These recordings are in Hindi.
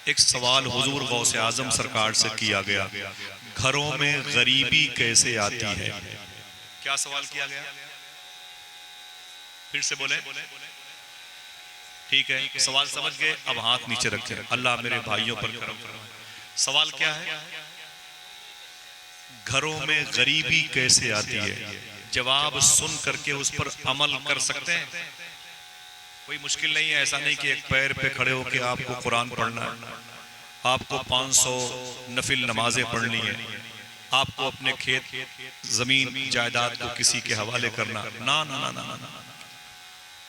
एक सवाल हुजूर गौसे आजम सरकार से किया गया, घरों में गरीबी कैसे आती है? क्या सवाल किया गया? फिर से बोले। ठीक है, सवाल समझ गए, अब हाथ नीचे रखें। अल्लाह मेरे भाइयों पर करम फरमाए। सवाल क्या है? घरों में गरीबी कैसे आती है? जवाब सुन करके उस पर अमल कर सकते हैं। कोई मुश्किल नहीं है। ऐसा नहीं कि एक पैर पे खड़े होकर आपको कुरान पढ़ना है, आपको 500 नफिल नमाजें पढ़नी है, आपको अपने खेत जमीन जायदाद को किसी के हवाले करना, ना ना ना ना ना, ना।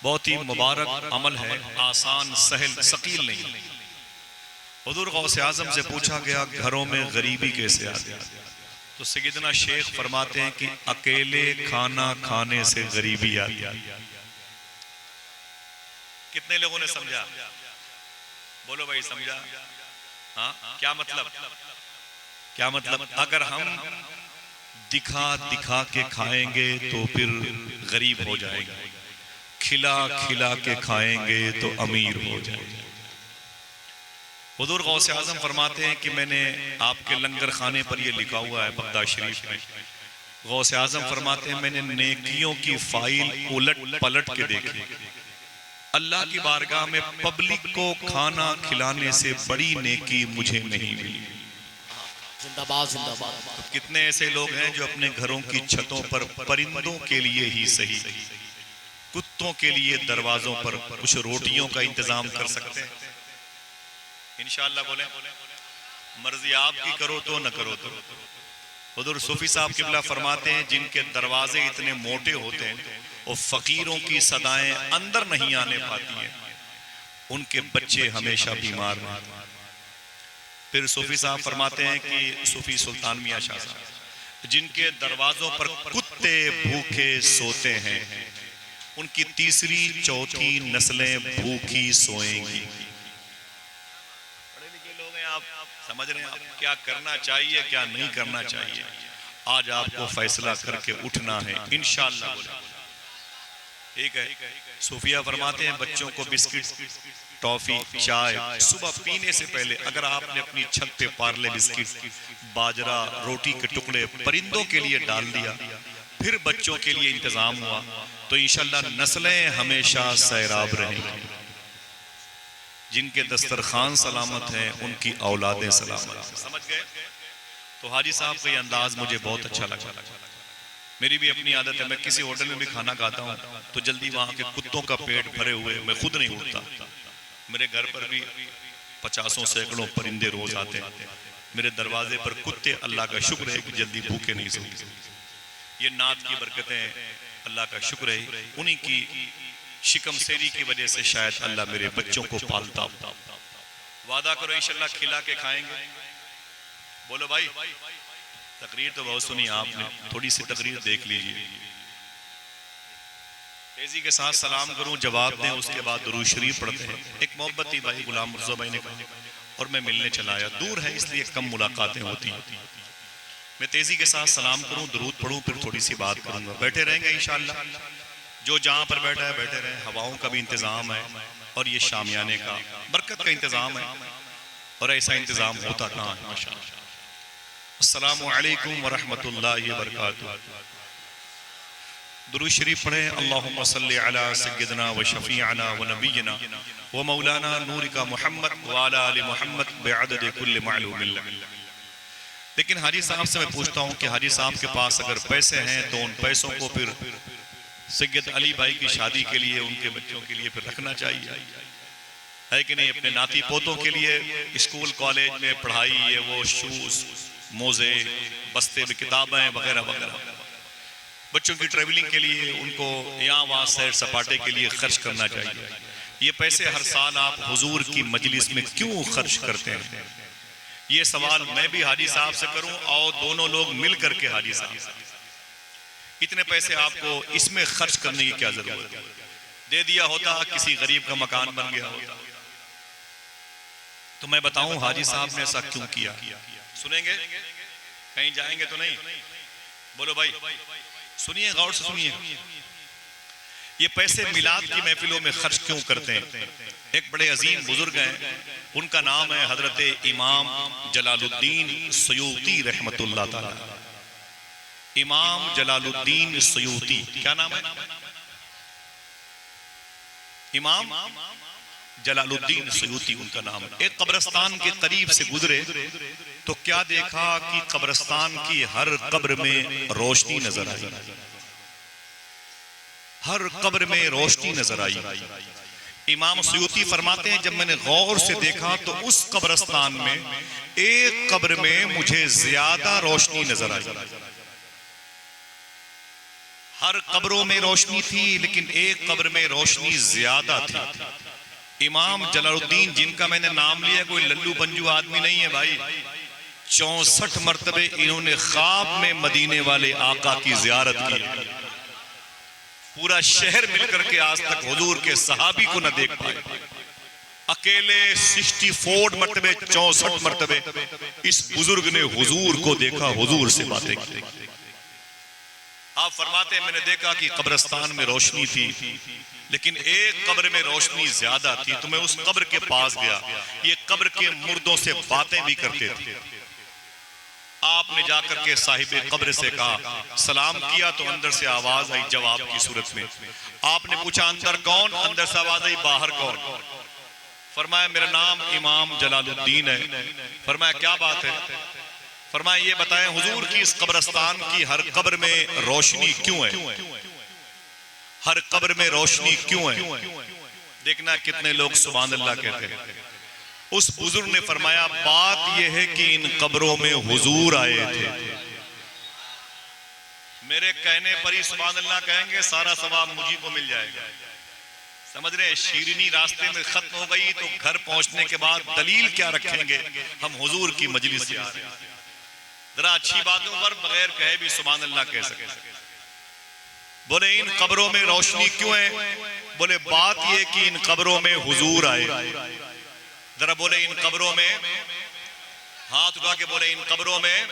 बहुत ही मुबारक अमल है, आसान सहल सकील नहीं। हुजूर गौसे आजम से पूछा गया घरों में गरीबी कैसे आती है, तो सैयदना शेख फरमाते हैं कि अकेले खाना खाने से गरीबी आती है। कितने लोगों ने समझा? बोलो भाई, समझा? हाँ, क्या मतलब? क्या मतलब? अगर हम दिखा दिखा के खाएंगे तो फिर गरीब हो जाएंगे, खिला खिला के खाएंगे तो अमीर हो जाएंगे। हुजूर गौसे आजम फरमाते हैं कि मैंने आपके लंगर खाने पर यह लिखा हुआ है बगदाद शरीफ में। गौसे आजम फरमाते हैं मैंने नेकियों की फाइल उलट पलट के देखी, अल्लाह की बारगाह में पब्लिक को खाना खिलाने से बड़ी नेकी मुझे नहीं मिली। जिंदाबाद जिंदाबाद। तो कितने ऐसे लोग हैं जो अपने घरों की छतों पर परिंदों के लिए ही सही, कुत्तों के लिए दरवाजों पर कुछ रोटियों का इंतजाम कर सकते हैं? इंशाअल्लाह बोले। मर्जी आपकी करो तो न करो तो। हुजूर सूफी साहब किबला फरमाते हैं जिनके दरवाजे इतने मोटे होते हैं और फकीरों की सदाएं अंदर नहीं आने पाती हैं, उनके बच्चे हमेशा बीमार रहते हैं। फिर सूफी साहब फरमाते हैं कि सूफी सुल्तान मियां शाह साहब जिनके दरवाजों पर कुत्ते भूखे सोते हैं, उनकी तीसरी चौथी नस्लें भूखी सोएंगी। पढ़े लिखे लोग हैं आप, समझ रहे हैं आप क्या करना चाहिए क्या नहीं करना चाहिए। आज आपको फैसला करके उठना है इंशाअल्लाह। ठीक है। सूफिया फरमाते हैं बच्चों को बिस्किट, टॉफी, चाय सुबह पीने से पहले अगर आपने अपनी छत पे पार्ले बिस्किट, बाजरा, रोटी के टुकड़े परिंदों के लिए डाल दिया, फिर बच्चों के लिए इंतजाम हुआ, तो इंशाअल्लाह नस्लें हमेशा सैराब रहेंगी। जिनके दस्तरखान सलामत हैं उनकी औलादें सलामत। समझ गए? तो हाजी साहब का ये अंदाज मुझे बहुत अच्छा लगा। मेरी भी अपनी आदत है, मैं किसी होटल में भी खाना खाता हूँ तो जल्दी वहाँ के कुत्तों का पेट भरे हुए मैं खुद नहीं उठता। मेरे घर पर भी 50 सैकड़ों परिंदे रोज आते हैं, मेरे दरवाजे पर कुत्ते। अल्लाह का शुक्र है कि जल्दी भूखे नहीं सोते। ये नात की बरकतें, अल्लाह का शुक्र है, उन्हीं की शिकम सेरी की वजह से शायद अल्लाह मेरे बच्चों को पालता हो। वादा करो इंशाअल्लाह खिला के खाएंगे। बोलो भाई। तकरीर तो बहुत सुनी आपने, थोड़ी सी तकरीर देख लीजिए। तेजी के साथ सलाम करूं, जवाब दें, उसके बाद दुरूद शरीफ पढ़ते हैं। एक मोहब्बती भाई गुलाम मुर्जा भाई ने कहा और मैं मिलने चला आया, दूर है इसलिए कम मुलाकातें होती हैं। मैं तेजी के साथ सलाम करूं, दुरूद पढ़ूं, फिर थोड़ी सी बात करूंगा। बैठे रहेंगे इंशाअल्लाह। जो जहां पर बैठा है बैठे रहे। हवाओं का भी इंतजाम है और ये शामियाने का बरकत का इंतजाम है, और ऐसा इंतजाम होता कहाँ है माशाअल्लाह। अस्सलामु अलैकुम व रहमतुल्लाहि व बरकातुहू। दुरूद शरीफ पढ़ें। अल्लाहुम्मा सल्लि अला सय्यिदना व शफीअना व नबियना व मौलाना नूर का मोहम्मद व अला आलि मोहम्मद बिअदद कुल्ल मालूम लक। लेकिन हाजी साहब से मैं पूछता हूँ कि हाजी साहब के पास अगर पैसे हैं तो उन पैसों को फिर सैयद अली भाई की शादी के लिए, उनके बच्चों के लिए फिर रखना चाहिए, है कि नहीं? अपने नाती पोतों के लिए स्कूल कॉलेज में पढ़ाई, ये वो शूज, मोजे, बस्ते में किताबें वगैरह वगैरह, बच्चों की ट्रेवलिंग के लिए, उनको यहाँ वहाँ सैर सपाटे के लिए खर्च करना चाहिए। ये पैसे हर साल आप हुजूर की मजलिस में क्यों खर्च करते हैं? ये सवाल मैं भी हाजी साहब से करूं और दोनों लोग मिल करके हाजी साहब, इतने पैसे आपको इसमें खर्च करने की क्या जरूरत है? दे दिया होता, किसी गरीब का मकान बन गया होता। तो मैं बताऊं हाजी साहब ने ऐसा क्यों किया। सुनेंगे? कहीं जाएंगे तो नहीं? बोलो भाई, सुनिए, गौर से सुनिए। ये पैसे मिलाद की महफिलों में खर्च क्यों करते हैं? एक बड़े अजीम बुजुर्ग हैं, उनका नाम है हजरत इमाम जलालुद्दीन सयूती रहमतुल्लाह ताला। इमाम जलालुद्दीन सयूती, क्या नाम है? इमाम जलालुद्दीन सयूती उनका नाम है। एक कब्रिस्तान के करीब से गुजरे तो क्या देखा कि कब्रिस्तान की हर कब्र में रोशनी नजर आई, हर कब्र में रोशनी नजर आई। इमाम सयूती फरमाते हैं, जब मैंने गौर से देखा तो उस कब्रिस्तान में एक कब्र में मुझे ज्यादा रोशनी नजर आई। हर कब्रों में रोशनी थी लेकिन एक कब्र में रोशनी ज्यादा थी। इमाम जलालुद्दीन, जिनका मैंने नाम लिया, कोई लल्लू पंजू आदमी नहीं है भाई। 64 मरतबे इन्होंने ख्वाब में मदीने वाले आका की जियारत की। पूरा शहर मिलकर के आज तक हुजूर के सहाबी को न देख पाए। अकेले 64 मरतबे, 64 मरतबे इस बुजुर्ग ने हुजूर को देखा, हुजूर से बातें की। आप फरमाते हैं, मैंने देखा कि कब्रिस्तान में रोशनी थी लेकिन एक कब्र में रोशनी ज्यादा थी, तो मैं उस कब्र के पास गया। ये कब्र के मुर्दों से बातें भी करते थे। आपने जाकर के साहिबे कब्र से कहा, सलाम किया तो अंदर से आवाज आई जवाब की सूरत में। आपने पूछा अंदर कौन? अंदर से आवाज आई बाहर कौन? फरमाया मेरा नाम इमाम जलालुद्दीन है। फरमाया क्या बात है? फरमाया ये बताएं हुजूर की इस कब्रिस्तान की हर कब्र में रोशनी क्यों है? हर कब्र में रोशनी क्यों है? देखना कितने लोग सुभान अल्लाह कहते हैं। उस बुजुर्ग ने फरमाया, बात यह है कि इन कब्रों में हुजूर आए थे। मेरे कहने पर ही सुभान अल्लाह कहेंगे, सारा सवाब मुझी को मिल जाएगा। समझ रहे हैं? शीरनी रास्ते में खत्म हो गई तो घर पहुंचने के बाद दलील क्या रखेंगे? हम हुजूर की मजलिस से आ रहे हैं। जरा अच्छी बातों पर बगैर कहे भी सुभान अल्लाह कह सके। बोले इन कब्रों में रोशनी क्यों है? बोले बात यह कि इन कब्रों में हुजूर आए। जरा बोले इन कब्रों में, हाथ उठा के बोले इन कब्रों में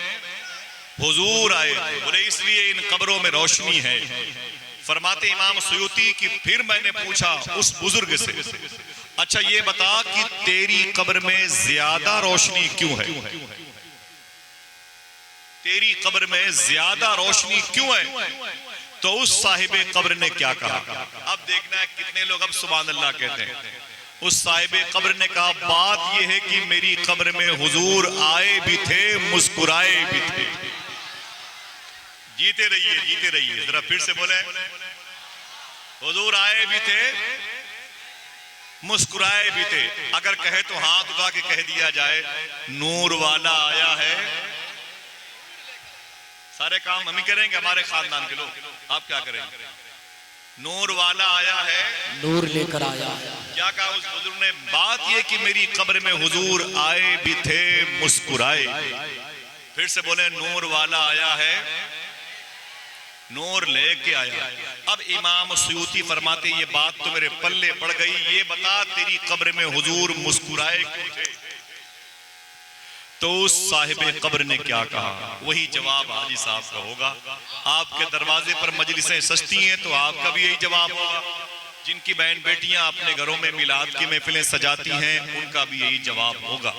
हुजूर आए। बोले इसलिए इन कब्रों में रोशनी है। फरमाते इमाम सयूती कि फिर मैंने पूछा उस बुजुर्ग से, अच्छा ये बता कि तेरी कब्र में ज्यादा रोशनी क्यों है? तेरी कब्र में ज्यादा रोशनी क्यों है? तो उस साहिबे कब्र ने क्या कहा? अब देखना है कितने लोग अब सुभान अल्लाह कहते हैं। उस साहिबे कब्र ने कहा, बात यह है कि मेरी कब्र में हुजूर आए भी थे, मुस्कुराए भी थे। जीते रहिए, जीते रहिए। जरा फिर से बोले, हुजूर आए भी थे, मुस्कुराए भी थे। अगर कहे तो हाथ उठा के कह दिया जाए, नूर वाला आया है। सारे काम हम ही करेंगे, हमारे खानदान के लोग। आप क्या करेंगे? नूर वाला आया है, नूर लेकर आया। क्या कहा उस बुजुर्ग ने? बात ये कि मेरी कब्र में हुजूर आए भी थे, मुस्कुराए। फिर से बोले, नूर वाला आया है, नूर लेके आया। अब इमाम सयूती फरमाते, ये बात तो मेरे पल्ले पड़ गई। ये बता तेरी कब्र में हुजूर मुस्कुराए क्यों थे? तो उस साहिबे कब्र ने क्या कहा? वही जवाब हाजी साहब का होगा। आपके दरवाजे पर मजलिसें सस्ती हैं तो आपका भी यही जवाब होगा। जिनकी बहन बेटियां अपने घरों में मिलाद की महफिलें सजाती हैं, उनका भी यही जवाब होगा।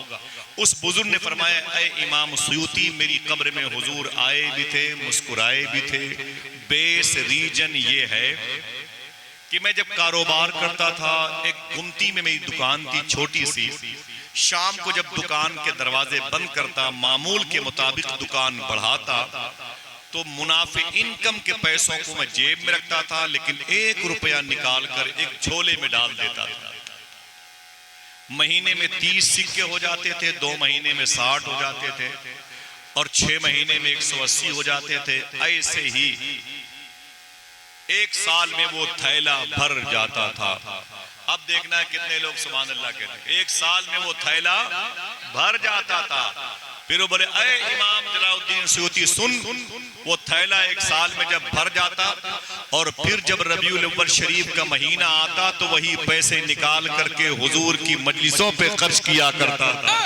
उस बुजुर्ग ने फरमाया, ऐ इमाम सयूती, मेरी कब्र में हुजूर आए भी थे, मुस्कुराए भी थे। बेस रीजन ये है कि मैं जब कारोबार करता था, एक गुमती में मेरी दुकान थी छोटी सी। शाम को जब दुकान के दरवाजे बंद करता, मामूल के मुताबिक दुकान बढ़ाता, तो मुनाफे इनकम के पैसों को मैं जेब में रखता था, लेकिन 1 रुपया निकाल कर एक झोले में डाल देता था। महीने में 30 सिक्के हो जाते थे, 2 महीने में 60 हो जाते थे, और 6 महीने में 180 हो जाते थे। ऐसे ही 1 साल में वो थैला भर जाता था। अब देखना है कितने लोग सुभान अल्लाह कहते हैं। 1 साल में वो थैला भर जाता था। फिर वो बोले, अरे इमाम जलालुद्दीन सयूती सुन, वो थैला 1 साल में जब भर जाता और फिर जब रबीउल अव्वल शरीफ का महीना आता तो वही पैसे निकाल करके हुजूर की मजलिसों पे खर्च किया करता था।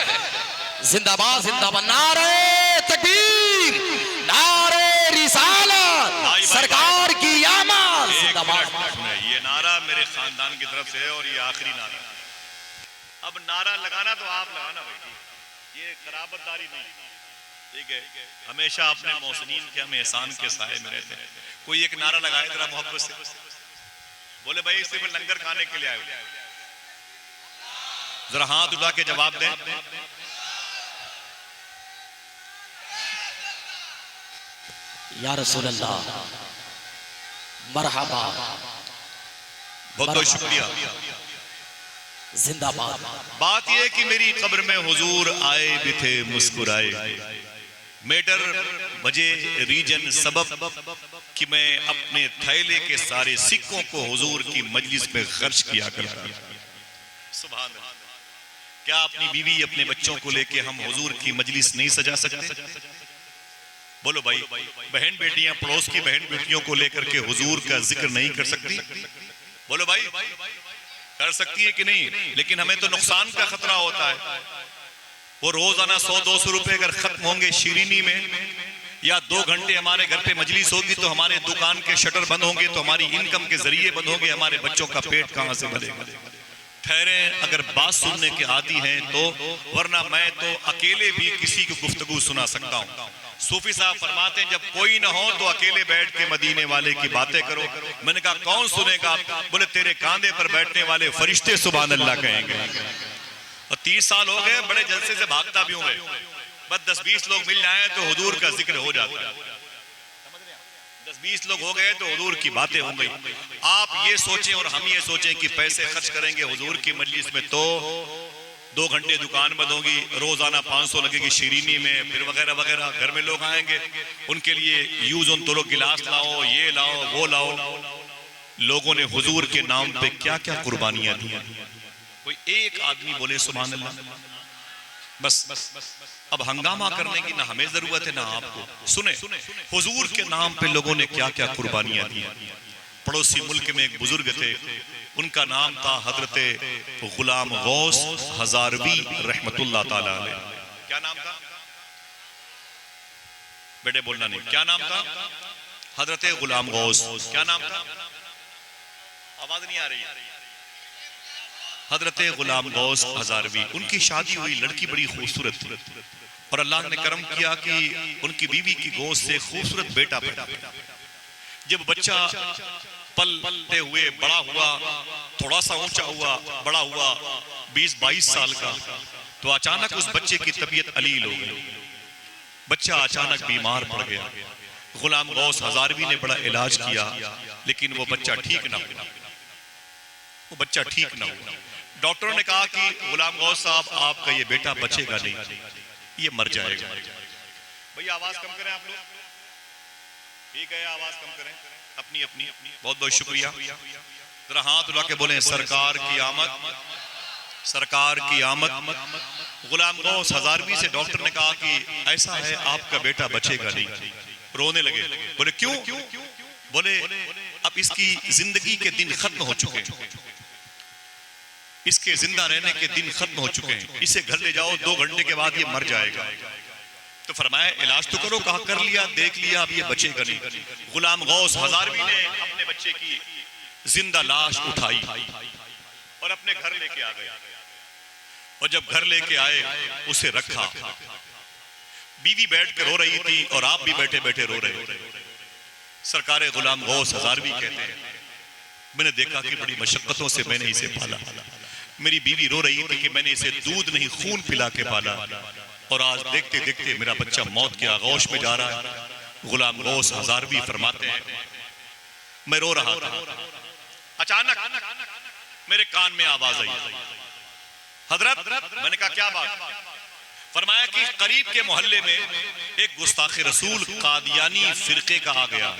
जिंदाबाद जिंदाबाद, नारे तकबीर, नारे रिसालत, सरकार की आमद। जिंदाबाद। ये खानदान की तरफ से है और ये आखिरी नारा। अब नारा लगाना तो आप लगाना भाई, ये कराबतदारी नहीं, ठीक है। हमेशा अपने मोहसिनीन के हम एहसान के साए में रहते हैं। कोई एक नारा लगाए जरा मोहब्बत से, बोले भाई सिर्फ लंगर खाने के लिए आए, जरा हाथ उठा के जवाब दें। या रसूल अल्लाह, मरहबा, बहुत बहुत शुक्रिया, जिंदाबाद। बात यह कि मेरी कब्र में हुजूर आए भी थे मुस्कुराए, मेटर वजह रीजन सबब कि मैं अपने थैले के सारे सिक्कों को हुजूर की मजलिस में खर्च किया करता। सुभान अल्लाह। क्या अपनी बीवी अपने बच्चों को लेके हम हुजूर की मजलिस नहीं सजा सकते? बोलो भाई, बहन बेटियां पड़ोस की बहन बेटियों को लेकर के हुजूर का जिक्र नहीं कर सकती? बोलो भाई, कर सकती है कि नहीं? लेकिन हमें तो नुकसान का खतरा होता है। वो रोजाना 100-200 रुपए अगर खत्म होंगे शीरीनी में, या 2 घंटे हमारे घर पे मजलिस होगी तो हमारे दुकान के शटर बंद होंगे, तो हमारी इनकम के जरिए बंद होंगे, हमारे बच्चों का पेट कहां से भरेगा? ठहरे, अगर बात सुनने के आदी हैं तो, वरना मैं तो अकेले भी किसी को गुफ्तगू सुना सकता हूँ। सूफी साहब फरमाते हैं जब कोई ना हो तो अकेले बैठ के मदीने वाले की बातें करो। मैंने कहा कौन सुनेगा? बोले तेरे कांधे पर बैठने वाले फरिश्ते सुभान अल्लाह कहेंगे। और 30 साल हो गए, बड़े जलसे से भागता भी हूँ मैं, बस 10-20 लोग मिल जाए तो हुजूर का जिक्र हो जाता है। 10-20 लोग हो गए तो हुजूर की बातें हो गई। आप ये सोचें और हम ये सोचें कि पैसे खर्च करेंगे हुजूर की मजलिस में तो 2 घंटे दुकान बंद होगी, रोजाना 500 लगेगी शीरीनी में, फिर वगैरह वगैरह। घर में लोग आएंगे, उनके लिए यूज उन तो गिलास लाओ, ये लाओ, वो लाओ। लोगों ने हुजूर के नाम पे क्या क्या कुर्बानियां दी। कोई एक आदमी बोले सुभान अल्लाह, बस अब हंगामा करने की ना हमें जरूरत है ना आपको। सुने, हुजूर के नाम पे लोगों ने क्या क्या कुर्बानियां दी। पड़ोसी मुल्क में एक बुजुर्ग थे, उनका नाम था हजरत गुलाम गौस हजारवी रहमतुल्लाह ताला अलैह। क्या नाम था बेटे? बोलना नहीं, क्या नाम था? हजरत गुलाम गौस। क्या नाम था? आवाज नहीं आ रही। हजरत गुलाम गौस हजारवी, उनकी शादी हुई, लड़की बड़ी खूबसूरत थी और अल्लाह ने करम किया कि उनकी बीवी की गोद से खूबसूरत बेटा पैदा। जब बच्चा पलते हुए बड़ा हुआ, थोड़ा सा ऊंचा हुआ, बड़ा हुआ, 20-22 साल का, तो अचानक उस बच्चे की तबीयत अलील हो गई। बच्चा अचानक बीमार पड़ गया। गुलाम गौस हजारवी ने बड़ा इलाज किया, लेकिन वो बच्चा ठीक ना हुआ। वो बच्चा ठीक ना हुआ। डॉक्टरों ने कहा कि गुलाम गौस साहब, आपका ये बेटा बचेगा नहीं, ये मर जाएगा। भैया आवाज कम करें आप लोग, ठीक है, आवाज कम करें अपनी अपनी। बहुत बहुत शुक्रिया। जरा हाथ उठा के बोले सरकार की आमद, सरकार की आमद। गुलाम गौस हजारवी से डॉक्टर ने कहा कि ऐसा है, आपका बेटा बचेगा नहीं। रोने लगे। बोले क्यों? बोले अब इसकी जिंदगी के दिन खत्म हो चुके हैं, इसके जिंदा रहने के दिन खत्म हो चुके हैं, इसे घर ले जाओ, 2 घंटे के बाद ये मर जाएगा। तो फरमाया इलाज तो करो। कहा कर लिया, देख लिया, अब ये बचेगा नहीं। गुलाम गौस हजारवी ने अपने बच्चे की जिंदा लाश उठाई और अपने घर लेके आ गए। और जब घर लेके आए, उसे रखा। बीवी बैठ कर रो रही थी और आप भी बैठे बैठे रो रहे थे। सरकारे गुलाम गौस हजारवी कहते हैं, मैंने देखा कि बड़ी मशक्कतों से मैंने इसे पाला। मेरी बीवी रो रही थी कि मैंने इसे दूध नहीं खून पिला के पाला, और आज देखते देखते मेरा बच्चा मौत के आगोश में जा रहा है। गुलाम गौस हजारवी फरमाते हैं, मैं रो रहा था, अचानक मेरे कान में आवाज आई, हजरत। मैंने कहा क्या बात? फरमाया कि करीब के मोहल्ले में एक गुस्ताखे रसूल कादियानी फिरके का आ गया,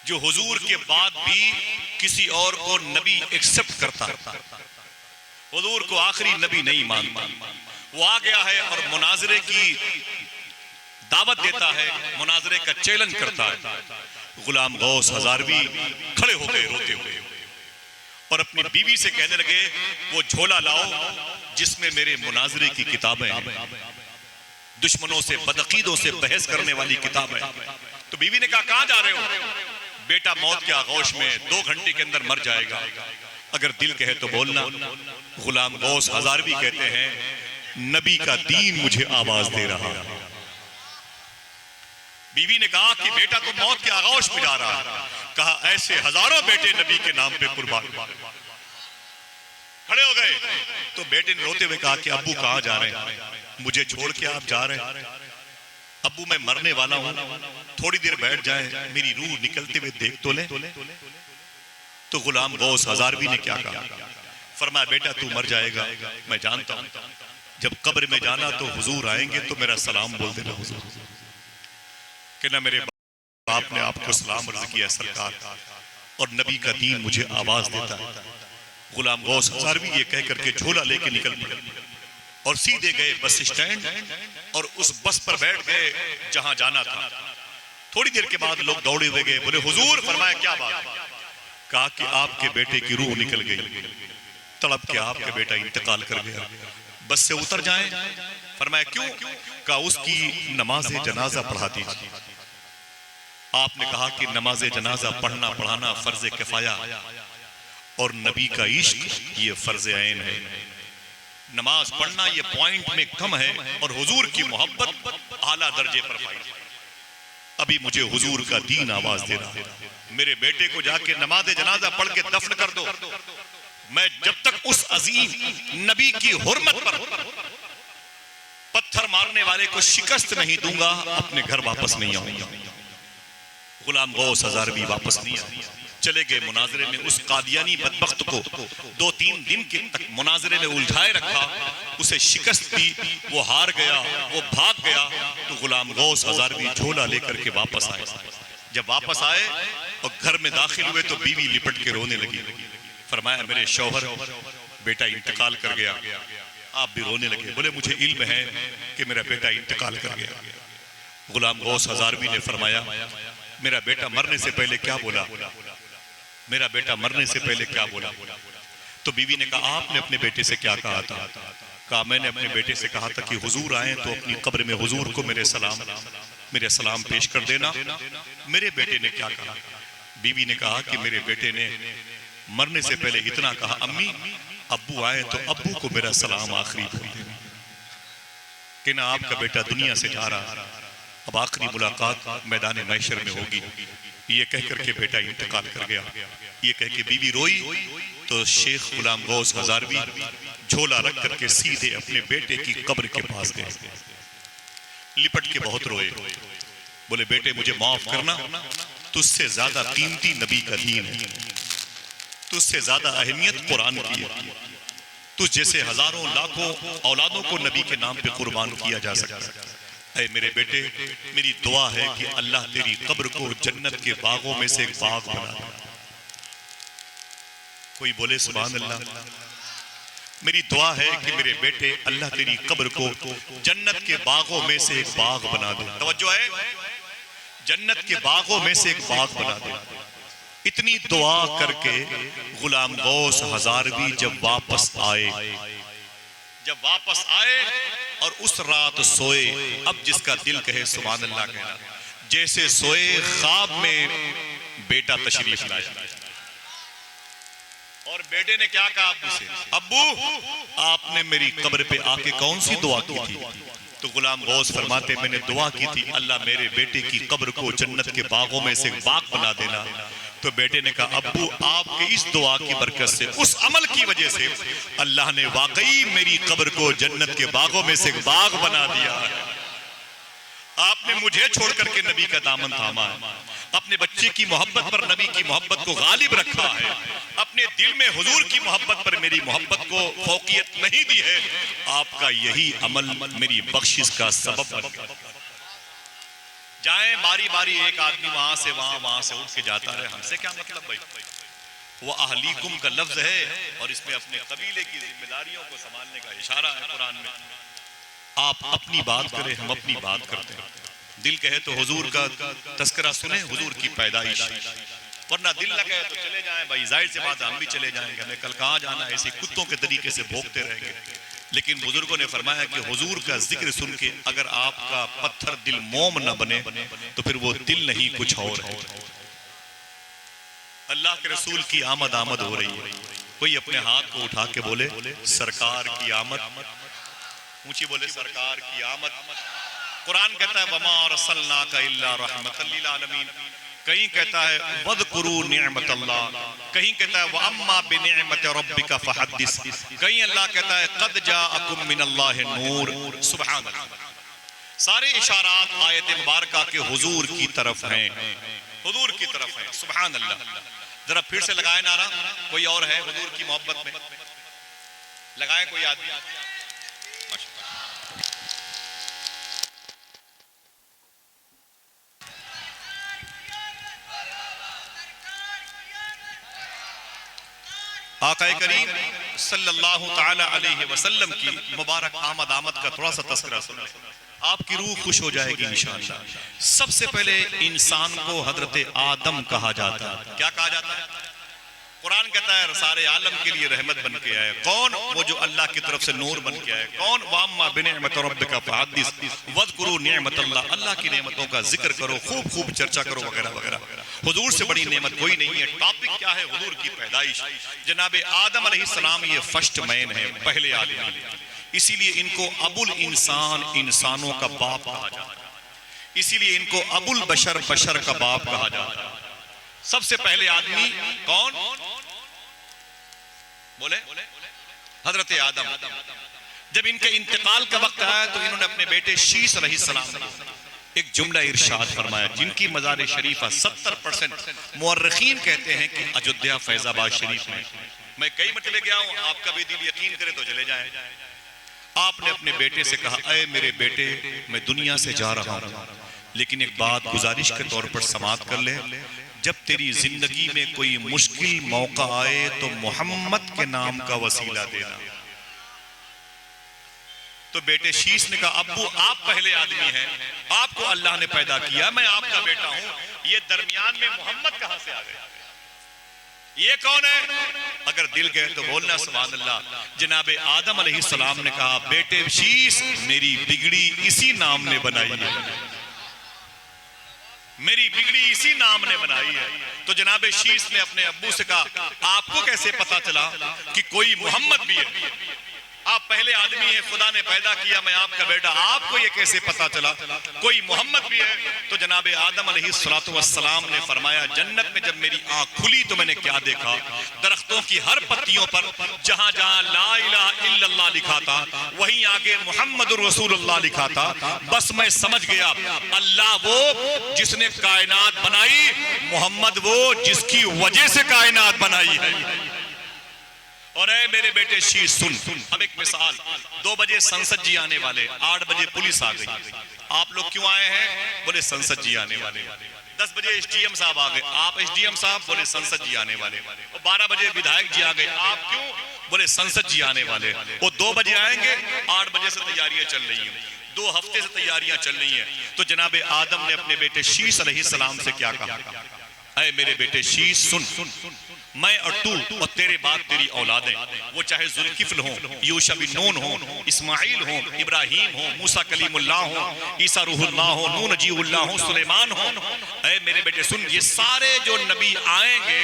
जो हुजूर के बाद भी किसी और को नबी एक्सेप्ट करता, हुजूर को आखिरी नबी नहीं मानता। वो आ गया है और मुनाजरे की दावत देता है, मुनाजरे का चैलेंज करता है। गुलाम गौस हजारवी खड़े हो गए रोते हुए और अपनी बीवी से कहने लगे, वो झोला लाओ जिसमें मेरे मुनाजरे की किताबें हैं, दुश्मनों से बदअकीदों से बहस करने वाली किताबें। तो बीवी ने कहा कहां जा रहे हो? बेटा मौत के आगोश में 2 घंटे के अंदर मर जाएगा। अगर दिल कहे तो बोलना। गुलाम गौस हजारवी कहते हैं, नबी का दीन मुझे आवाज दे रहा है। बीवी ने कहा कि बेटा तो मौत के आगोश में जा रहा है। कहा ऐसे हजारों बेटे नबी के नाम पे कुर्बान। खड़े हो गए तो बेटे ने रोते हुए कहा कि अब्बू कहाँ जा रहे हैं? मुझे छोड़ के आप जा रहे हैं? अब्बू मैं मरने वाला हूं, थोड़ी देर बैठ जाए, मेरी रूह निकलते हुए देख तो ले। तो गुलाम गौस हजारवी ने क्या कहा? फरमाया बेटा तू मर जाएगा, मैं जानता हूं, जब कब्र में जाना तो हुजूर आएंगे तो मेरा सलाम बोल देना हुजूर कि ना मेरे बाप ने आपको सलाम अर्ज किया सरकार, और नबी का दीन मुझे आवाज देता है। गुलाम गौस हजारवी ये कह करके झोला लेके निकल पड़े और सीधे गए बस स्टैंड और उस बस पर बैठ गए जहां जाना था। थोड़ी देर के बाद लोग दौड़े हुए गए, बोले हुजूर। फरमाया क्या बात? कहा कि आपके बेटे की रूह निकल गई, तड़प के आपका बेटा इंतकाल कर गया, बस से उतर जाएं। फरमाया क्यों? कहा उसकी नमाज जनाजा पढ़ा दीजिए। आपने कहा कि नमाज जनाजा पढ़ना पढ़ाना फर्ज किफाया और नबी का इश्क ये फर्ज ऐन है। नमाज पढ़ना ये पॉइंट में कम है और हुजूर की मोहब्बत आला दर्जे पर पाई। अभी मुझे हुजूर का दीन आवाज दे रहा है, मेरे बेटे को जाके नमाज जनाजा पढ़ के दफन कर दो। मैं जब तक उस अजीम नबी की हुर्मत पर पत्थर मारने वाले को शिकस्त नहीं दूंगा, अपने घर वापस नहीं आऊंगा। गुलाम गौस हजारवी वापस नहीं आए, चले गए मुनाजरे में। उस कादियानी बदबख्त को 2-3 दिन के तक मुनाजरे में उलझाए रखा, उसे शिकस्त दी, वो हार गया, वो भाग गया। तो गुलाम गौस हजारवी झोला लेकर के वापस आए। जब वापस आए और घर में दाखिल हुए तो बीवी लिपट के रोने लगी। फरमाया मेरे शौहर बेटा इंतकाल कर गया। आप भी रोने लगे। बोले मुझे इल्म है कि मेरा बेटा इंतकाल कर गया। गुलाम गौस हजारवी ने फरमाया मेरा बेटा मरने से पहले क्या बोला? मेरा बेटा मरने से पहले क्या बोला? तो बीवी ने कहा आपने अपने बेटे से क्या कहा था? कहा मैंने अपने बेटे से कहा था कि हुजूर आए तो अपनी कब्र में हुजूर को मेरे सलाम पेश कर देना। मेरे बेटे ने क्या कहा? बीवी ने कहा कि मेरे बेटे ने मरने से पहले इतना कहा, अम्मी अब्बू आए तो अब्बू को मेरा सलाम आखिरी बोल देना कि ना आपका बेटा दुनिया से जा रहा, अब आखिरी मुलाकात मैदान महशर में होगी। ये कह करके बेटा इंतकाल कर गया। ये कह के बीवी रोई तो शेख गुलाम गौस हजारवी झोला रख करके सीधे अपने बेटे की कब्र के पास गए, लिपट के बहुत रोए। बोले बेटे मुझे माफ करना, तुझसे ज्यादा कीमती नबी का दीन है, तुझसे ज्यादा अहमियत कुरान की है। तुझ जैसे हजारों लाखों औलादों को नबी के नाम पे कुर्बान किया जा सकता है। ऐ मेरे बेटे मेरी दुआ है कि अल्लाह तेरी कब्र को जन्नत के बागों में से एक बाग बना दे। कोई बोले सुभान अल्लाह। मेरी दुआ है कि मेरे बेटे अल्लाह तेरी कब्र को जन्नत के बागों में से एक बाग बना दे। तवज्जो है, जन्नत के बागों में से एक बाग बना दे। इतनी दुआ करके गुलाम गौस हजारवी जब वापस आए और उस रात सोए, अब जिसका दिल कहे सुभान अल्लाह कहना, जैसे सोए ख्वाब में बेटा तशरीफ लाया और बेटे ने क्या कहा अब्बू से? अब्बू आपने मेरी कब्र पे आके कौन सी दुआ की थी? तो गुलाम गौस फरमाते मैंने दुआ की थी अल्लाह मेरे बेटे की कब्र को जन्नत के बागों में से एक बाग बना देना। तो बेटे ने कहा अब्बू आपके इस दुआ की बरकत से, उस अमल की वजह से अल्लाह ने वाकई मेरी कब्र को जन्नत के बागों में से एक बाग बना दिया। आपने मुझे छोड़ करके नबी का दामन थामा है, अपने बच्चे की मोहब्बत पर नबी की मोहब्बत को गालिब रखा है, अपने दिल में हुजूर की मोहब्बत पर मेरी मोहब्बत को फौकियत नहीं दी है। आपका यही अमल मेरी बख्शिश का सबब बन गया। जाए बारी बारी एक आदमी वहां से उठ के जाता रहे, हमसे क्या मतलब भाई? वो अहलीकुम का लफ्ज है और इसमें अपने कबीले की जिम्मेदारियों को संभालने का इशारा है कुरान में। आप अपनी बात करें, हम अपनी बात करते हैं। दिल कहे तो हुजूर का तस्करा सुने, हुजूर की पैदाइश, वरना दिल न कहे तो चले जाएं भाई, जाहिर सी बात हम भी चले जाएंगे, हमें कल कहाँ जाना है, ऐसे कुत्तों के तरीके से भोंकते रहेंगे। लेकिन बुजुर्गों ने फरमाया कि हुजूर का जिक्र सुन के अगर आपका पत्थर दिल मोम न बने तो फिर वो दिल नहीं कुछ और है। अल्लाह के रसूल की आमद हो रही है, कोई अपने हाथ को उठा के बोले सरकार की आमद, ऊंची बोले सरकार की आमद। कुरान कहता है वमा अरसलनाका इल्ला रहमतल लिल आलमीन, कहीं कहता है वज़कुरू निअमतल्लाह, कहीं कहता है वअम्मा बिनिअमति रब्बिका फहद्दिस, कहीं अल्लाह कहता है क़द जाअकुम मिनल्लाहि नूर। सुभान अल्लाह, सारे इशारात आयत मुबारका के हुजूर की तरफ हैं, हुजूर की तरफ है। सुभान अल्लाह। जरा फिर से लगाए नारा, कोई और है हुजूर की मोहब्बत में, लगाए कोई आदमी। आक़ाए करीम सल्लल्लाहु ताला अलैहि वसल्लम की मुबारक आमद का थोड़ा सा तज़किरा सुनो, आपकी रूह खुश हो जाएगी इंशाअल्लाह। सबसे पहले इंसान को हजरत आदम कहा जाता है। क्या कहा जाता है? कुरान कहता है सारे आलम के लिए रहमत बन के आए। कौन? वो जो अल्लाह की तरफ से नूर बन के आए। कौन? वाम्मा बिनिअमति रब्बिका फहद्दिस वज़कुरू निअमतल्लाह, अल्लाह की नेमतों का जिक्र करो, खूब खूब चर्चा करो वगैरह वगैरह। हुजूर से बड़ी नेमत कोई नहीं है। टॉपिक क्या है? हुजूर की पैदाइश। जनाब आदम अलैहिस्सलाम ये फर्स्ट मैन है, पहले आदमी, इसीलिए इनको अबुल इंसान, इंसानों का बाप कहा जाता है। इसीलिए इनको अबुल बशर, बशर का बाप कहा जाता है। सबसे पहले आदमी कौन? बोले हजरत आदम। जब इनके इंतकाल का वक्त आया तो इन्होंने अपने बेटे शीश अलैहिस्सलाम एक जुमला इरशाद फरमाया, जिनकी मज़ार शरीफा 70% मुअर्रिखीन कहते हैं कि अयोध्या फैजाबाद शरीफ में। मैं कई मरतबे गया हूं, आपका भी दिल यकीन करे तो चले जाए। आपने अपने बेटे से कहा, अय मेरे बेटे, मैं दुनिया से जा रहा हूं, लेकिन एक बात गुजारिश के तौर पर समाअत कर ले, जब तेरी जिंदगी में कोई मुश्किल मौका आए तो मोहम्मद के नाम का वसीला देना। तो बेटे शीश ने कहा, अब्बू आप पहले आदमी हैं, आपको अल्लाह ने पैदा किया, मैं आपका बेटा हूं, ये दरमियान में मोहम्मद कहां से आ गया? ये कौन है? अगर दिल गए तो बोलना सुभान अल्लाह। जनाबे आदम अलैहिस्सलाम ने कहा, बेटे शीश, मेरी बिगड़ी इसी नाम ने बनाई है, मेरी बिगड़ी इसी नाम ने बनाई है। तो जनाबे शीश ने अपने अब्बू से कहा, आपको कैसे पता चला कि कोई मोहम्मद भी है? आप पहले आदमी हैं, खुदा ने पैदा किया, मैं आपका बेटा, आपको ये कैसे पता चला कोई मोहम्मद भी है? तो जनाबे आदम अलैहिस्सलातु वस्सलाम ने फरमाया, जन्नत में जब मेरी आंख खुली तो मैंने क्या देखा? दरख्तों की हर पत्तियों पर जहां जहां ला इलाहा इल्लल्लाह लिखा था, वहीं आगे मुहम्मदुर रसूलुल्लाह लिखा था। बस मैं समझ गया, अल्लाह वो जिसने कायनात बनाई, मोहम्मद वो जिसकी वजह से कायनात बनाई है। और ऐ मेरे बेटे शीश सुन, अब एक मिसाल, 2 बजे संसद जी आने वाले, 8 बजे पुलिस आ गई। आप लोग क्यों आए हैं? बोले संसद जी आने वाले। 10 बजे एसडीएम साहब आ गए, आप एसडीएम साहब? बोले संसद जी आने वाले। और 12 बजे विधायक जी आ गए, आप क्यों? बोले संसद जी आने वाले। वो 2 बजे आएंगे, 8 बजे से तैयारियां चल रही हैं, 2 हफ्ते से तैयारियां चल रही हैं। तो जनाबे आदम ने अपने बेटे शीश अलैहिस्सलाम से क्या कहा? ऐ मेरे बेटे शीश सुन, मैं और तू और तेरे बाद तेरी औलादें, वो चाहे जुल्किफ्ल हो, यूशा बिन नून हो, इस्माइल हो, इब्राहिम हो, मूसा कलीमुल्लाह हो, ईसा रूहुल्लाह हो, नूह नजीउल्लाह हो, सुलेमान हो। ऐ मेरे बेटे सुन, ये सारे जो नबी आएंगे,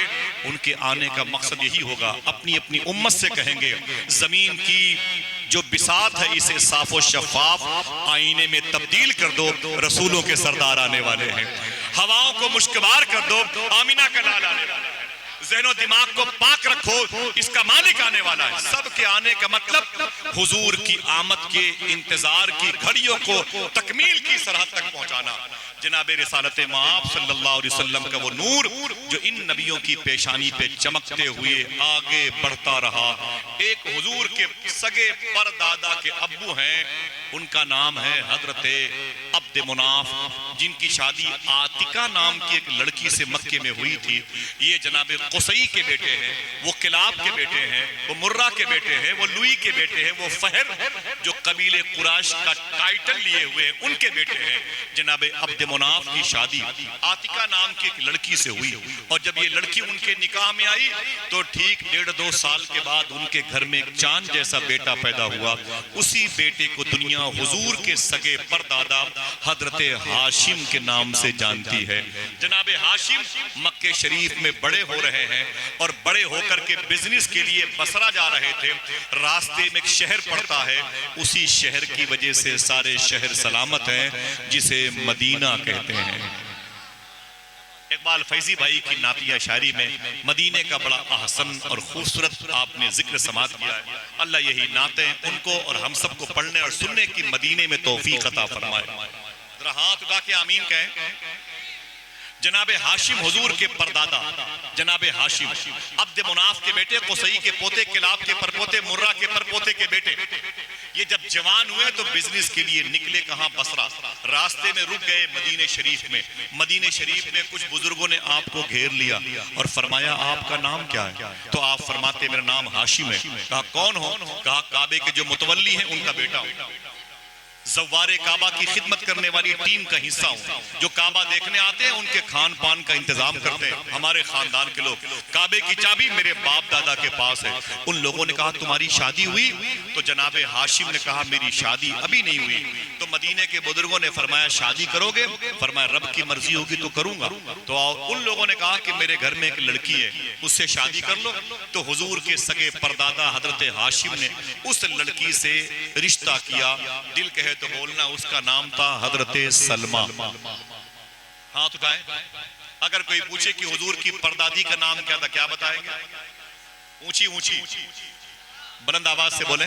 उनके आने का मकसद यही होगा, अपनी अपनी उम्मत से कहेंगे, जमीन की जो बिसात है इसे साफो शफाफ आईने में तब्दील कर दो, रसूलों के सरदार आने वाले हैं। हवाओं को मुश्कबार कर दो, आमिना का लाल आने वाला है। ज़हनो दिमाग को पाक रखो, इसका मालिक आने वाला है। सबके आने का मतलब हुजूर की आमद के इंतजार की घड़ियों को तकमील की सरहद तक पहुंचाना। जनाबे रिसालत माप सल्लल्लाहु अलैहि वसल्लम का वो नूर जो इन नबियों की पेशानी पे चमकते हुए आगे बढ़ता रहा। एक हुजूर के सगे परदादा के अब्बू हैं, उनका नाम है हजरत अब्द मुनाफ, जिनकी शादी आतिका नाम की एक लड़की से मक्के में हुई थी। ये जनाबे कुसई के बेटे हैं, वो किलाब के बेटे हैं, वो मुर्रा के बेटे हैं, वो लुई के बेटे हैं, वो फहर जो कबीले कुरैश का टाइटल लिए हुए हैं, उनके बेटे हैं। जनाबे अब्द मुनाफ की शादी आतिका नाम की एक लड़की से हुई, और जब ये लड़की उनके निकाह में आई तो ठीक 1.5-2 साल के बाद उनके घर में एक चांद चांद जैसा बेटा पैदा हुआ, उसी बेटे को दुनिया हुजूर के सगे परदादा हजरत हाशिम के नाम से जानती है। जनाबे हाशिम मक्के शरीफ में बड़े हो रहे हैं और बड़े होकर के बिजनेस के लिए बसरा जा रहे थे। रास्ते में एक शहर पड़ता है, उसी शहर की वजह से सारे शहर सलामत हैं, जिसे मदीना कहते हैं। इकबाल फैजी भाई की नातिया शायरी में मदीने का बड़ा अहसन और खूबसूरत आपने जिक्र समात किया है। अल्लाह यही नातें उनको और हम सबको पढ़ने और सुनने की मदीने में तौफीक अता फरमाए। जरा हाथ उठा के आमीन कहें। जनाबे हाशिम हुजूर के परदादा जनाबे हाशिम अब्द मुनाफ के बेटे, कुसई के पोते, किलाब के परपोते, मुर्रा के परपोते के बेटे, ये जब जवान हुए तो बिजनेस के लिए निकले। कहां? बसरा। रास्ते में रुक गए मदीने शरीफ में। मदीने शरीफ में कुछ बुजुर्गों ने आपको घेर लिया और फरमाया आपका नाम क्या है? तो आप फरमाते मेरा नाम हाशिम है। कहा कौन हो? कहा काबे के जो मुतवल्ली हैं उनका बेटा हूं, ज़व्वारे काबा की खिदमत करने वाली टीम का हिस्सा हूँ। जो काबा देखने आते हैं उनके खान पान का इंतजाम करते हैं हमारे खानदान के लोग। काबे की चाबी मेरे बाप दादा के पास है। उन लोगों ने कहा तुम्हारी शादी हुई? तो जनाबे हाशिम ने कहा मेरी शादी अभी नहीं हुई। तो मदीने के बुजुर्गों ने फरमाया शादी करोगे? फरमाया रब की मर्जी होगी तो करूंगा। तो उन लोगों ने कहा कि मेरे घर में एक लड़की है, उससे शादी कर लो। तो हुजूर के सगे परदादा हजरत हाशिम ने उस लड़की से रिश्ता किया। दिल कहे तो बोलना, उसका नाम था हजरत सलमा। हाथ उठाएं। अगर कोई पूछे कि हुजूर की परदादी का नाम क्या था, क्या बताएंगे? ऊंची ऊंची बुलंद आवाज से बोले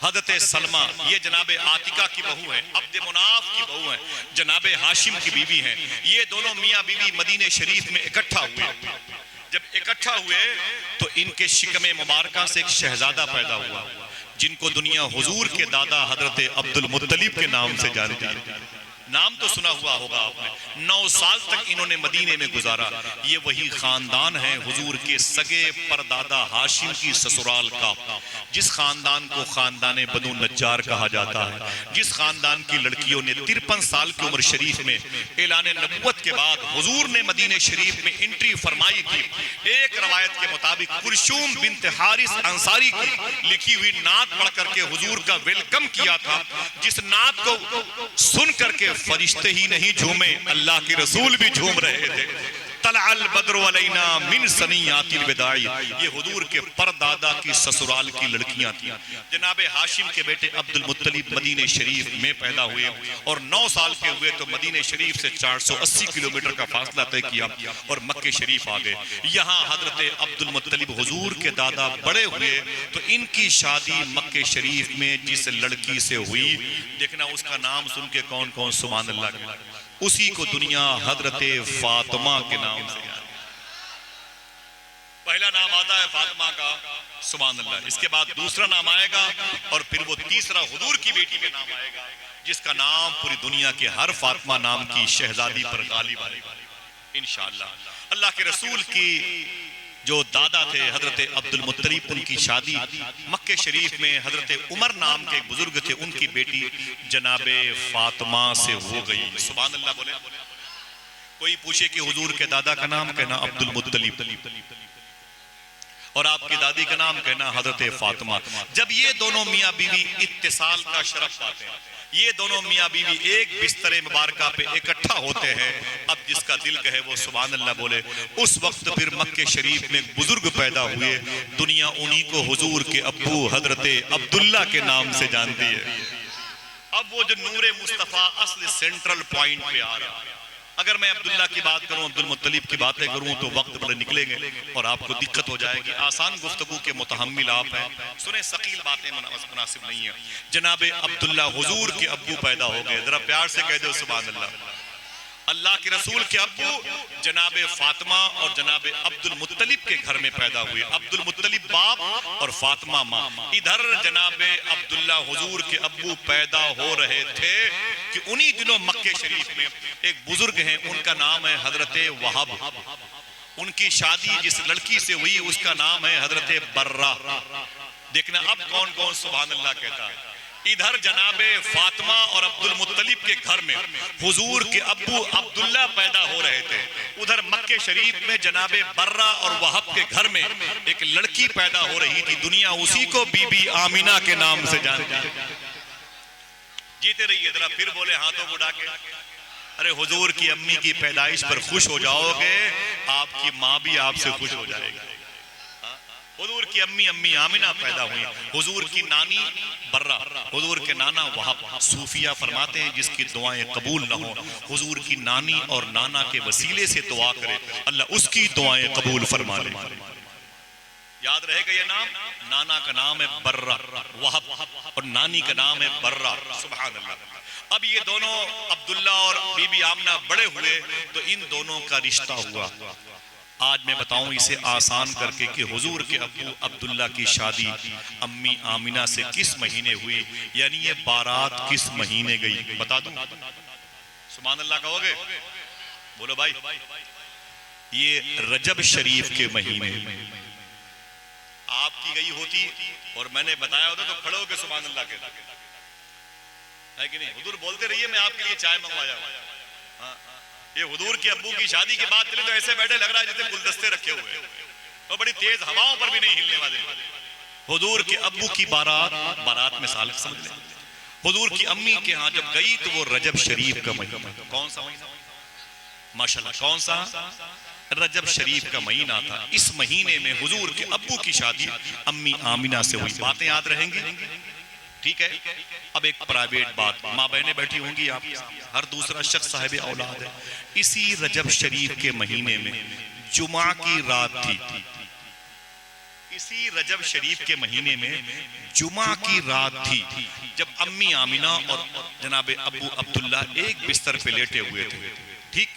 हजरत सलमा। ये जनाबे आतिका की बहू है, अब्द मुनाफ की बहू है, जनाबे हाशिम की बीवी है। ये दोनों मियाँ बीवी मदीने शरीफ में इकट्ठा हुए। जब इकट्ठा हुए तो इनके शिकमे मुबारका से एक शहजादा पैदा हुआ, जिनको दुनिया हुजूर के दादा हजरत अब्दुल मुत्तलिब के नाम से जानती है। नाम तो सुना हुआ होगा आपने। 9 साल तक इन्होंने मदीने में गुजारा। ये वही खानदान है हुजूर के सगे परदादा हाशिम की ससुराल का, जिस खानदान को खानदान बनु नज्जार कहा जाता है, जिस खानदान की लड़कियों ने 53 साल की उम्र शरीफ में ऐलान नबुव्वत के बाद हुजूर ने मदीने शरीफ में एंट्री फरमाई थी। एक रवायत के मुताबिक कुलसूम बिन्त हारिस अंसारी की लिखी हुई नात पढ़ करके हुजूर का वेलकम किया था, जिस नात को सुन करके फरिश्ते ही नहीं झूमे, अल्लाह के रसूल भी झूम रहे थे। तलअल बद्रु अलैना मिन सनियातिल विदाई। ये हुजूर के परदादा की ससुराल की लड़कियां थी। जनाबे हाशिम के बेटे अब्दुल मुत्तलिब मदीने शरीफ में पैदा हुए और 9 साल के हुए तो मदीने शरीफ से 480 किलोमीटर का फासला तय किया और मक्के शरीफ आ गए। यहाँ हजरत अब्दुल मुत्तलिब हुजूर के दादा बड़े हुए तो इनकी शादी मक्के शरीफ में जिस लड़की से हुई, देखना उसका नाम सुन के कौन कौन सुभान अल्लाह, उसी को दुनिया हजरत फातिमा के नाम से याद। पहला नाम आता है फातिमा का, सुभान अल्लाह। इसके बाद दूसरा नाम आएगा और फिर वो तीसरा हुजूर की बेटी के नाम आएगा, जिसका नाम पूरी दुनिया के हर फातिमा नाम की शहजादी पर गालिब आएगा इंशाअल्लाह। अल्लाह के रसूल की जो दादा थे हजरत अब्दुल मुत्तलिब, उनकी शादी मक्के शरीफ में हजरत उमर नाम के एक बुजुर्ग थे, उनकी बेटी जनाबे फातिमा से हो गई। सुभान अल्लाह बोले। कोई पूछे कि हुजूर के दादा का नाम, कहना अब्दुल मुत्तलिब, और आपकी दादी का नाम कहना हजरत फातिमा। जब ये दोनों मियाँ बीवी इत्तिसाल का शरफ पाते हैं, ये दोनों मियाँ बीवी एक बिस्तरे मुबारका पे इकट्ठा होते हैं, अब जिसका दिल कहे वो सुभान अल्लाह बोले। उस वक्त फिर मक्के शरीफ में बुजुर्ग पैदा हुए, दुनिया उन्हीं को हुजूर के अब्बू हजरत अब्दुल्ला के नाम से जानती है। अब वो जो नूरे मुस्तफा असल सेंट्रल पॉइंट पे आ रहा है। अगर मैं अब्दुल्ला की बात करूं, अब्दुल मुत्तलिब की बातें करूं तो वक्त बड़े निकलेंगे और आपको दिक्कत हो जाएगी। आसान गुफ्तगू के मुतहम्मिल आप हैं, सुने सकील बातें मुनासिब नहीं है। जनाबे अब्दुल्ला हुजूर के अब्बू पैदा हो गए, जरा प्यार से कह दो सुभान अल्लाह। अल्लाह के रसूल के अब्बू जनाबे फातिमा और जनाबे अब्दुल मुत्तलिब के घर में पैदा हुए। अब्दुल मुत्तलिब बाप और फातिमा माँ। इधर जनाबे अब्दुल्ला हुजूर के अब्बू पैदा हो रहे थे कि उन्हीं दिनों मक्के शरीफ में एक बुजुर्ग हैं, उनका नाम है हजरत वहाब। उनकी शादी जिस लड़की से हुई उसका नाम है हजरत बर्रा। देखना अब कौन कौन सुभान अल्लाह कहता है। इधर जनाबे फातिमा और अब्दुल मुत्तलिब के घर में हुजूर के अब्बू अब्दुल्ला पैदा हो रहे थे। उधर मक्के शरीफ में जनाबे बर्रा और वहब के घर में एक लड़की पैदा हो रही थी। दुनिया उसी को बीबी आमिना के नाम से जानती है। जीते रहिए जरा, फिर बोले हाथों को उठा के, अरे हुजूर की अम्मी की पैदाइश पर खुश हो जाओगे, आपकी माँ भी आपसे खुश हो जाएगी। हुजूर की अम्मी आमिना पैदा हुई, हुजूर की नानी बर्रा, हुजूर के नाना वहाब। सूफिया फरमाते हैं जिसकी दुआएं कबूल न हो, हुजूर की नानी और नाना के वसीले से दुआ करे, अल्लाह उसकी दुआएं कबूल फरमा ले। याद रहेगा ये नाम, नाना का नाम है बर्रा वहाब और नानी का नाम है बर्रा। सुभान अल्लाह। अब ये दोनों अब्दुल्ला और बीबी आमना बड़े हुए तो इन दोनों का रिश्ता हुआ। आज मैं बताऊं इसे आसान करके कि हुजूर के अब्बू अब्दुल्ला की शादी अम्मी आमिना से किस महीने हुई, यानी ये बारात किस महीने गई, बता दूं? सुभान अल्लाह कहोगे? बोलो भाई। ये रजब शरीफ के महीने आपकी गई होती और मैंने बताया होता तो खड़े होकर सुभान अल्लाह के, है कि नहीं? हुजूर बोलते रहिए, मैं आपके लिए चाय मंगवाया हूं। हाँ, ये हुजूर के अब्बू की शादी के बाद चले तो ऐसे बैठे लग रहा है जैसे गुलदस्ते रखे हुए हैं और बड़ी तेज हवाओं पर भी नहीं हिलने वाले। हुजूर के अब्बू की बारात में साल समझ लें। हुजूर की अम्मी के यहाँ जब गई तो वो रजब शरीफ का महीना, कौन सा महीना? माशाल्लाह, कौन सा? रजब शरीफ का महीना था। इस महीने में हुजूर के अब्बू की शादी अम्मी आमिना से हुई। बातें याद रहेंगी, ठीक है? अब एक प्राइवेट बात, माँ बहनें बैठी होंगी, आप हर दूसरा शख्स साहिब औलाद है। इसी रजब शरीफ के महीने में जुमा की रात थी। इसी रजब शरीफ के महीने में जुमा की रात थी जब अम्मी आमिना और जनाबे अब्बू अब्दुल्ला एक बिस्तर पे लेटे हुए थे। ठीक,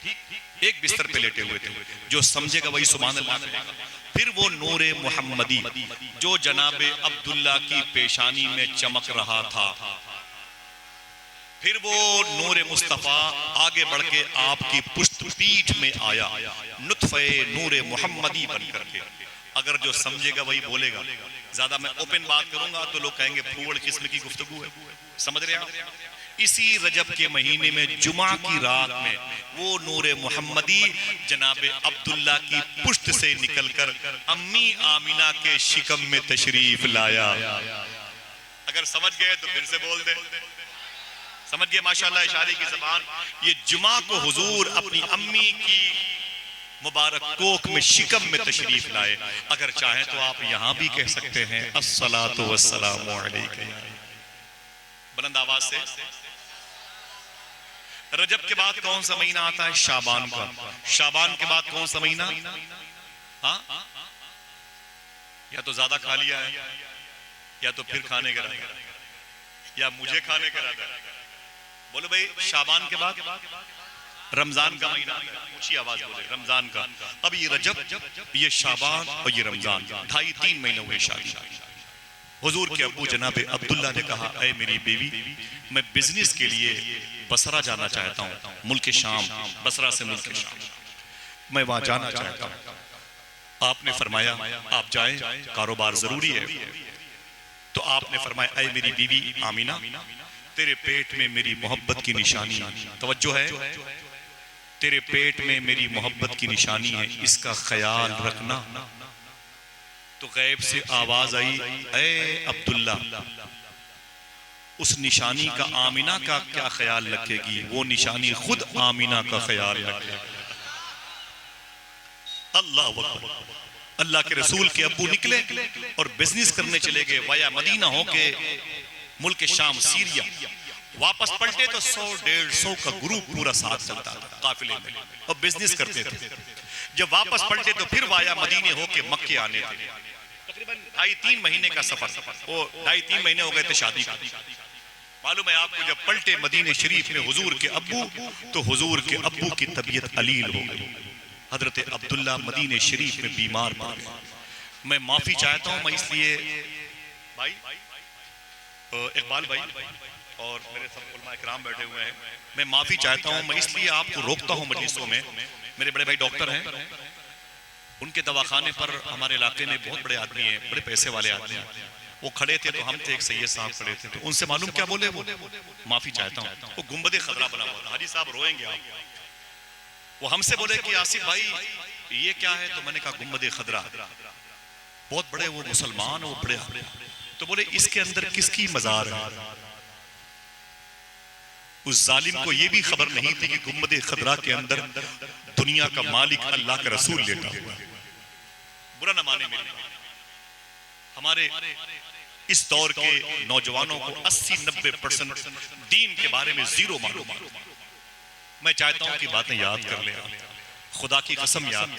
एक बिस्तर पे लेटे हुए थे। जो समझेगा वही सुभान अल्लाह कहेगा। फिर वो नूरे मुहम्मदी जो जनाबे अब्दुल्ला की पेशानी में चमक रहा था, फिर वो नूरे मुस्तफा आगे बढ़ के आपकी पुष्ट पीठ में आया, नुत्फे नूरे मुहम्मदी बन करके। अगर जो समझेगा वही बोलेगा। ज्यादा मैं ओपन बात करूंगा तो लोग कहेंगे फूवड़ किस्म की गुफ्तगू है। समझ रहे आप? इसी रजब के महीने में जुमा की रात में वो नूरे मुहम्मदी जनाबे अब्दुल्ला की पुष्ट से निकलकर अम्मी आमिना के शिकम में तशरीफ लाया। अगर समझ गए तो फिर से बोल दे। समझ गए? माशाल्लाह, इशारे की ज़बान। ये जुमा को हुजूर अपनी अम्मी की मुबारक कोख में शिकम में तशरीफ लाए। अगर चाहें तो आप यहाँ भी कह सकते हैं अस्सलातु वस्सलामु अलैका, बुलंद आवाज से। रजब के बाद कौन सा महीना आता है? शाबान का। शाबान के बाद कौन सा महीना? हाँ, या तो ज्यादा खा लिया है या तो फिर खाने का इरादा या मुझे खाने का इरादा। बोलो भाई, शाबान के बाद रमजान का महीना, ऊंची आवाज बोले, रमजान का। अब ये रजब, ये शाबान और ये रमजान, 2.5-3 महीने हुए शादी। हुजूर के अब्बू जनाबे अब्दुल्ला ने कहा, ऐ मेरी बीवी, मैं बिजनेस के लिए बसरा जाना चाहता हूँ, मुल्क शाम, बसरा से मुल्क शाम, मैं वहां जाना चाहता हूँ। आपने फरमाया आप जाएं, कारोबार जरूरी है। तो आपने फरमाया, ऐ मेरी बीवी आमिना, तेरे पेट में मेरी मोहब्बत की निशानी है, तवज्जो है, तेरे पेट में मेरी मोहब्बत की निशानी है, इसका ख्याल रखना। तो गैब से आवाज आई, ऐ अब्दुल्ला, उस निशानी का आमिना का क्या ख्याल रखेगी? वो निशानी खुद आमिना का ख्याल रखेगी। अल्लाह अकबर। अल्लाह के रसूल के अब्बू निकले और बिजनेस करने चले गए वाया मदीना होके मुल्क शाम, सीरिया। वापस पलटे तो 100-150 का ग्रुप पूरा साथ चलता था काफिले में और बिजनेस करते थे। जब वापस पलटे तो फिर वाया मदीने होके मक्के आने थे। तकरीबन 2.5-3 महीने का सफर। वो 2.5-3 महीने हो गए थे शादी का। मालूम है आपको, जब पलटे मदीने शरीफ में हुजूर के अब्बू, तो हुजूर के अब्बू की तबीयत अलील हो गई। हजरत अब्दुल्ला मदीने शरीफ में बीमार पड़ गए। मैं माफी चाहता हूं, मैं इसलिए भाई इकबाल भाई और मेरे सब उलमा इकराम बैठे हुए हैं, मैं माफी चाहता हूं, मैं इसलिए आपको रोकता हूं मजलिसों में। मेरे बड़े भाई डॉक्टर हैं, उनके दवाखाने पर हमारे इलाके में बहुत बड़े आदमी हैं, बड़े पैसे वाले आदमी हैं। वो खड़े थे तो हम थे, एक सैयद साहब खड़े थे, तो उनसे मालूम क्या बोले? वो माफी चाहता हूँ, वो गुंबदे खतरा बना हुआ था। हाजी साहब रोएंगे आप। वो हमसे बोले कि आसिफ भाई ये क्या है? तो मैंने कहा गुम्बद खदरा। बहुत बड़े वो मुसलमान, वो बड़े। तो बोले इसके अंदर किसकी मजार है? उस जालिम को ये भी खबर नहीं थी कि गुम्बद खदरा के अंदर दुनिया का मालिक अल्लाह का रसूल लेटा हुआ है। बुरा न माने मेरे, हमारे इस दौर के नौजवानों को 80-90% दीन के बारे में जीरो मालूम। मैं चाहता हूं कि बातें याद कर ले, खुदा की कसम याद कर।